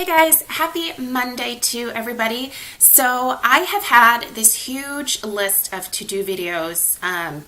Hey guys, happy Monday to everybody. So I have had this huge list of to-do videos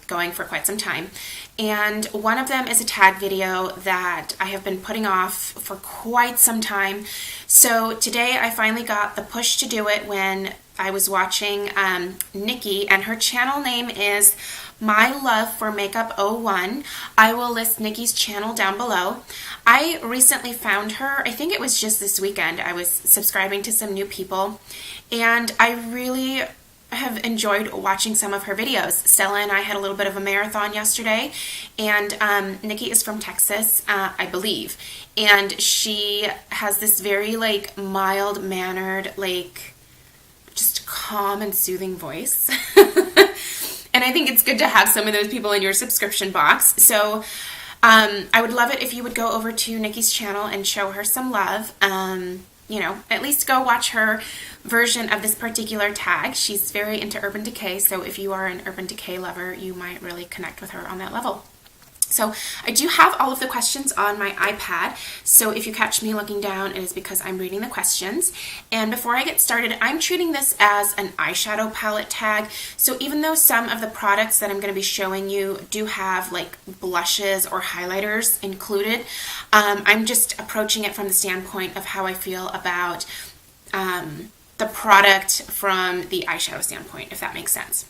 going for quite some time, and one of them is a tag video that I have been putting off for quite some time. So today I finally got the push to do it when I was watching Nikki, and her channel name is My Love for Makeup 01. I will list Nikki's channel down below. I recently found her, I think it was just this weekend. I was subscribing to some new people, and I really have enjoyed watching some of her videos. Stella and I had a little bit of a marathon yesterday, and Nikki is from Texas, I believe, and she has this very mild-mannered, just calm and soothing voice. And I think it's good to have some of those people in your subscription box. So I would love it if you would go over to Nikki's channel and show her some love. You know, at least go watch her version of this particular tag. She's very into Urban Decay, so if you are an Urban Decay lover, you might really connect with her on that level. So I do have all of the questions on my iPad, so if you catch me looking down, it is because I'm reading the questions. And before I get started, I'm treating this as an eyeshadow palette tag, so even though some of the products that I'm going to be showing you do have blushes or highlighters included, I'm just approaching it from the standpoint of how I feel about the product from the eyeshadow standpoint, if that makes sense.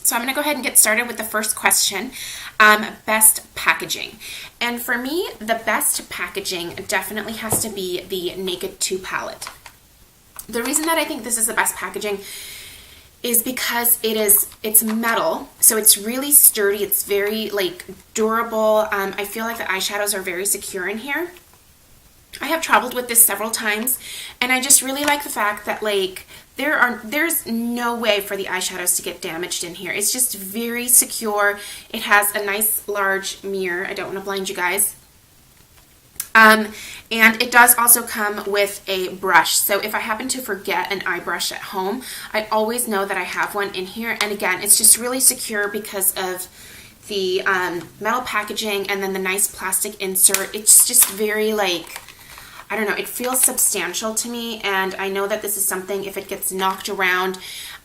So I'm going to go ahead and get started with the first question, best packaging. And for me, the best packaging definitely has to be the Naked 2 palette. The reason that I think this is the best packaging is because it's metal, so it's really sturdy, it's very durable. I feel like the eyeshadows are very secure in here. I have traveled with this several times, and I just really like the fact that there's no way for the eyeshadows to get damaged in here. It's just very secure. It has a nice large mirror. I don't want to blind you guys. And it does also come with a brush. So if I happen to forget an eye brush at home, I always know that I have one in here. And again, it's just really secure because of the metal packaging and then the nice plastic insert. It's just very I don't know, it feels substantial to me, and I know that this is something, if it gets knocked around,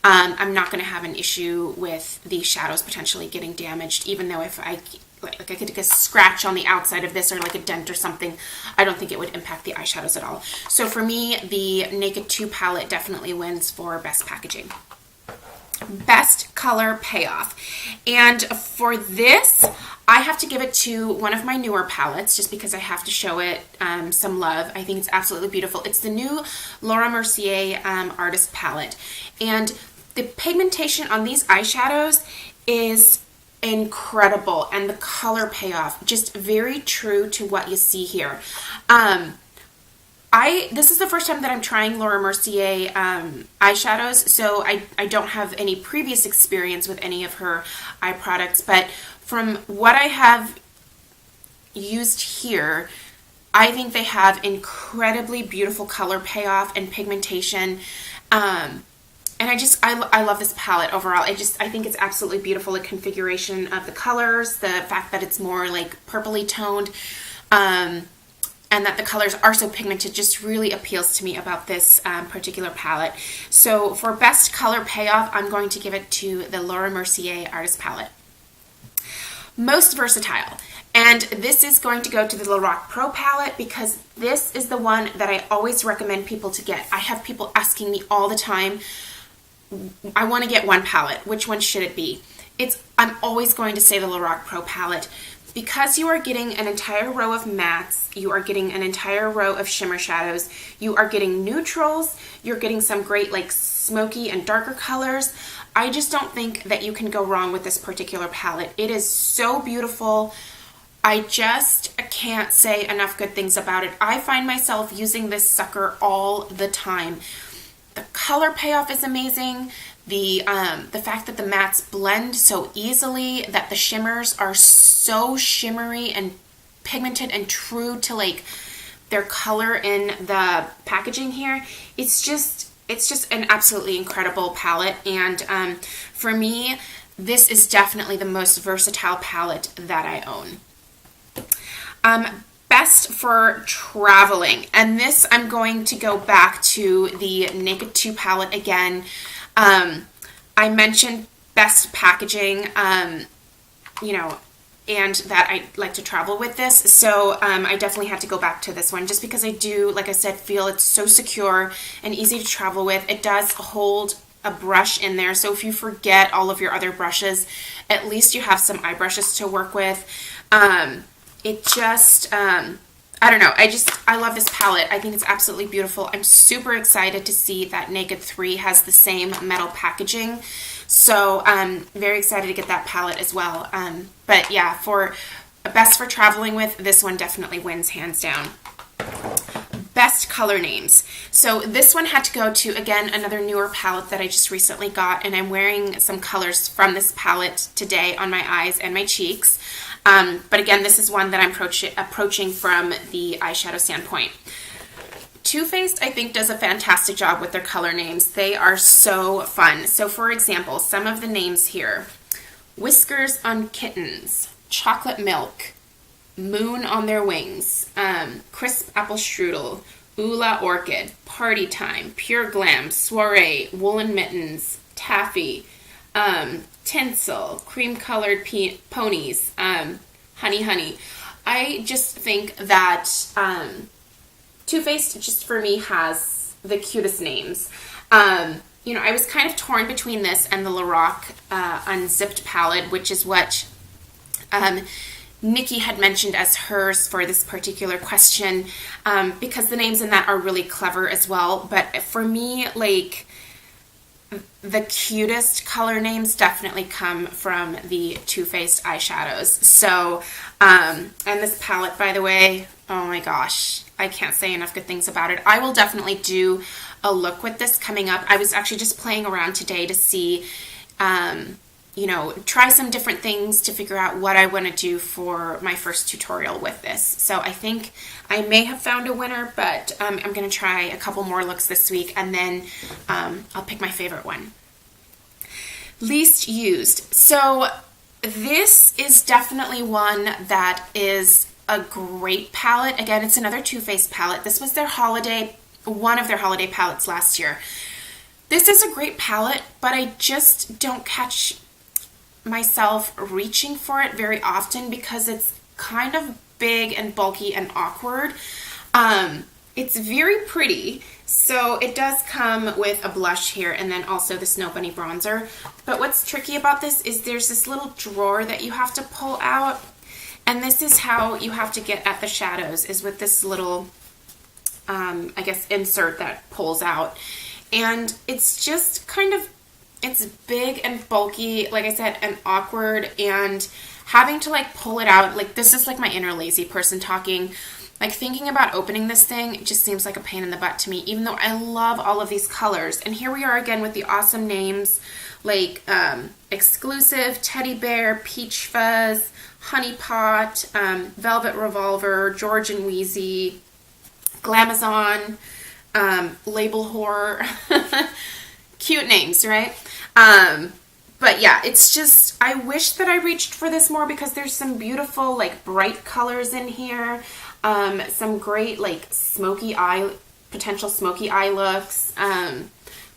I'm not going to have an issue with the shadows potentially getting damaged, even though if I could get a scratch on the outside of this or a dent or something, I don't think it would impact the eyeshadows at all. So for me, the Naked 2 palette definitely wins for best packaging. Best color payoff. And for this, I have to give it to one of my newer palettes just because I have to show it some love. I think it's absolutely beautiful. It's the new Laura Mercier Artist Palette. And the pigmentation on these eyeshadows is incredible, and the color payoff just very true to what you see here. This is the first time that I'm trying Laura Mercier eyeshadows, so I don't have any previous experience with any of her eye products, but from what I have used here, I think they have incredibly beautiful color payoff and pigmentation, and I love this palette overall. I think it's absolutely beautiful, the configuration of the colors, the fact that it's more purpley toned, and that the colors are so pigmented just really appeals to me about this particular palette. So for best color payoff, I'm going to give it to the Laura Mercier Artist Palette. Most versatile, and this is going to go to the Lorac Pro palette because this is the one that I always recommend people to get. I have people asking me all the time, I want to get one palette, which one should it be? I'm always going to say the Lorac Pro palette because you are getting an entire row of mattes, you are getting an entire row of shimmer shadows, you are getting neutrals, you're getting some great smoky and darker colors. I just don't think that you can go wrong with this particular palette. It is so beautiful. I just can't say enough good things about it. I find myself using this sucker all the time. The color payoff is amazing. The fact that the mattes blend so easily, that the shimmers are so shimmery and pigmented and true to their color in the packaging here. It's just an absolutely incredible palette, and for me, this is definitely the most versatile palette that I own. best for traveling. And this, I'm going to go back to the Naked 2 palette again. I mentioned best packaging, you know, and that I like to travel with this. So I definitely had to go back to this one just because I do, like I said, feel it's so secure and easy to travel with. It does hold a brush in there. So if you forget all of your other brushes, at least you have some eye brushes to work with. It just, I don't know. I love this palette. I think it's absolutely beautiful. I'm super excited to see that Naked 3 has the same metal packaging. So I'm very excited to get that palette as well. But yeah, for best for traveling with, this one definitely wins hands down. Best color names. So this one had to go to, again, another newer palette that I just recently got, and I'm wearing some colors from this palette today on my eyes and my cheeks. But again, this is one that I'm approaching from the eyeshadow standpoint. Too Faced, I think, does a fantastic job with their color names. They are so fun. So for example, some of the names here: Whiskers on Kittens, Chocolate Milk, Moon on Their Wings, Crisp Apple Strudel, Ula Orchid, Party Time, Pure Glam, Soiree, Woolen Mittens, Taffy, Tinsel, Cream Colored Ponies, Honey Honey. I just think that Too Faced, just for me, has the cutest names. You know, I was kind of torn between this and the Lorac Unzipped palette, which is what Nikki had mentioned as hers for this particular question, because the names in that are really clever as well. But for me, like, the cutest color names definitely come from the Too Faced eyeshadows. So, and this palette, by the way, oh my gosh, I can't say enough good things about it. I will definitely do a look with this coming up. I was actually just playing around today to see, you know, try some different things to figure out what I want to do for my first tutorial with this. So I think I may have found a winner, but I'm going to try a couple more looks this week, and then I'll pick my favorite one. Least used. So this is definitely one that is a great palette. Again, it's another Too Faced palette. This was their holiday, one of their holiday palettes last year. This is a great palette, but I just don't catch myself reaching for it very often because it's kind of big and bulky and awkward. It's very pretty, so it does come with a blush here and then also the Snow Bunny bronzer. But what's tricky about this is there's this little drawer that you have to pull out, and this is how you have to get at the shadows, is with this little, I guess, insert that pulls out. And it's just kind of, it's big and bulky, like I said, and awkward, and having to like pull it out, like this is like my inner lazy person talking. Like thinking about opening this thing just seems like a pain in the butt to me, even though I love all of these colors. And here we are again with the awesome names like Exclusive, Teddy Bear, Peach Fuzz, Honey Pot, Velvet Revolver, George and Wheezy, Glamazon, Label Horror. Cute names, right? But yeah, it's just, I wish that I reached for this more because there's some beautiful, like, bright colors in here. Some great, like, smoky eye, potential smoky eye looks.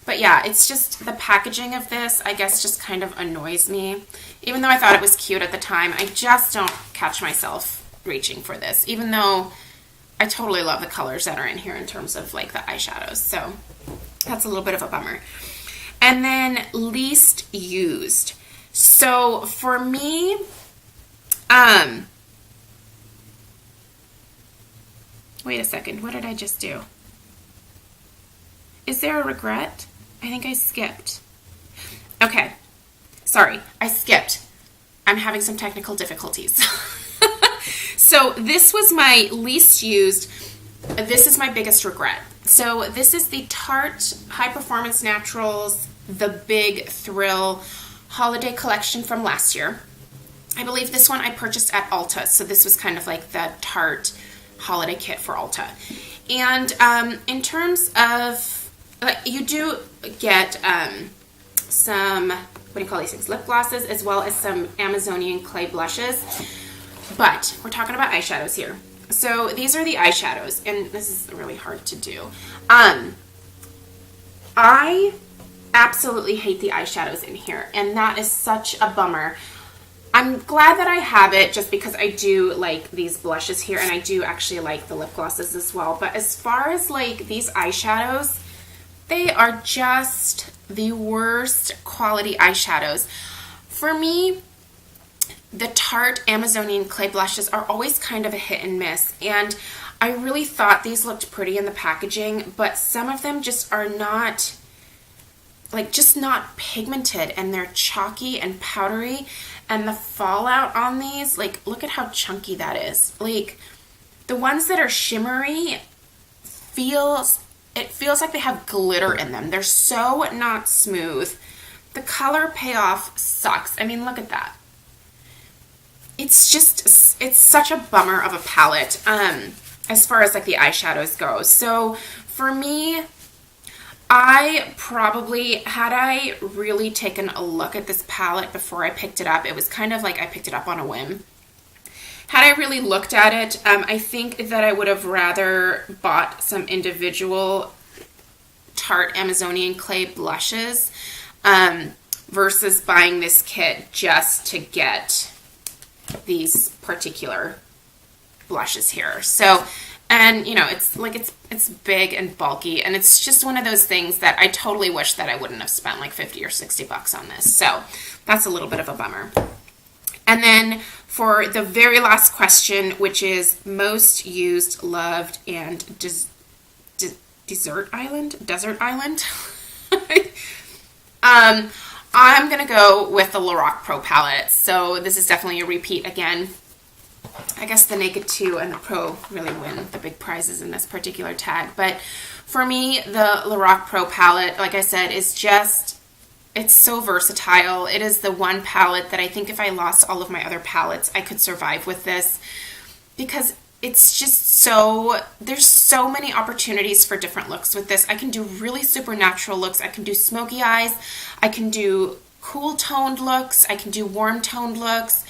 But yeah, it's just the packaging of this, I guess, just kind of annoys me. Even though I thought it was cute at the time, I just don't catch myself reaching for this, even though I totally love the colors that are in here in terms of, like, the eyeshadows. So that's a little bit of a bummer. And then least used. So for me, wait a second, what did I just do? Is there a regret? I think I skipped. Okay, sorry, I skipped. I'm having some technical difficulties. So this was my least used. This is my biggest regret. So this is the Tarte High Performance Naturals The Big Thrill Holiday Collection from last year. I believe this one I purchased at Ulta, so this was kind of like the Tarte holiday kit for Ulta. And in terms of, you do get some, what do you call these things, lip glosses, as well as some Amazonian clay blushes. But we're talking about eyeshadows here. So these are the eyeshadows, and this is really hard to do. I absolutely hate the eyeshadows in here, and that is such a bummer. I'm glad that I have it just because I do like these blushes here, and I do actually like the lip glosses as well. But as far as like these eyeshadows, they are just the worst quality eyeshadows. For me, the Tarte Amazonian clay blushes are always kind of a hit and miss, and I really thought these looked pretty in the packaging, but some of them just are not, like, just not pigmented, and they're chalky and powdery, and the fallout on these, like, look at how chunky that is. Like, the ones that are shimmery it feels like they have glitter in them. They're so not smooth. The color payoff sucks. I mean, look at that. It's just, it's such a bummer of a palette as far as like the eyeshadows go. So for me, I probably, had I really taken a look at this palette before I picked it up, it was kind of like I picked it up on a whim. Had I really looked at it, I think that I would have rather bought some individual Tarte Amazonian clay blushes versus buying this kit just to get these particular blushes here. So, and you know, it's like it's big and bulky, and it's just one of those things that I totally wish that I wouldn't have spent like 50 or 60 bucks on this. So that's a little bit of a bummer. And then for the very last question, which is most used, loved, and desert island? I'm going to go with the Lorac Pro palette. So this is definitely a repeat again. I guess the Naked 2 and the Pro really win the big prizes in this particular tag. But for me, the Lorac Pro palette, like I said, is just, it's so versatile. It is the one palette that I think if I lost all of my other palettes, I could survive with this, because it's just so, there's so many opportunities for different looks with this. I can do really super natural looks. I can do smoky eyes. I can do cool toned looks. I can do warm toned looks.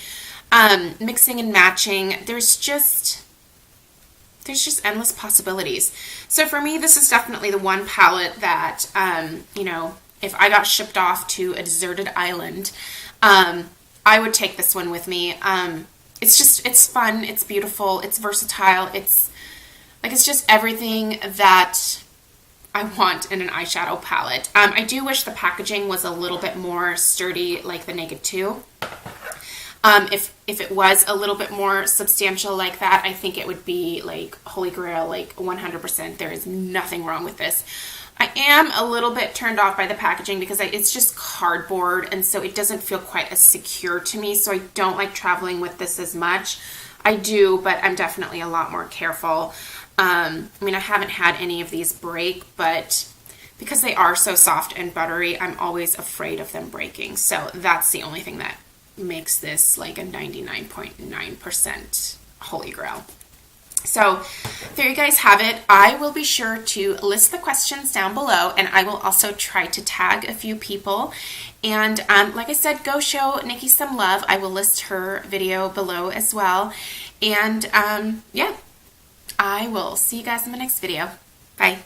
Mixing and matching. There's just endless possibilities. So for me, this is definitely the one palette that, you know, if I got shipped off to a deserted island, I would take this one with me. It's just, it's fun, it's beautiful, it's versatile, it's just everything that I want in an eyeshadow palette. I do wish the packaging was a little bit more sturdy like the Naked 2. If it was a little bit more substantial like that, I think it would be like holy grail, like 100%. There is nothing wrong with this. I am a little bit turned off by the packaging because it's just cardboard, and so it doesn't feel quite as secure to me, so I don't like traveling with this as much. I do, but I'm definitely a lot more careful. I mean, I haven't had any of these break, but because they are so soft and buttery, I'm always afraid of them breaking. So that's the only thing that makes this like a 99.9% holy grail. So there you guys have it. I will be sure to list the questions down below, and I will also try to tag a few people. And like I said, go show Nikki some love. I will list her video below as well. And yeah, I will see you guys in the next video. Bye.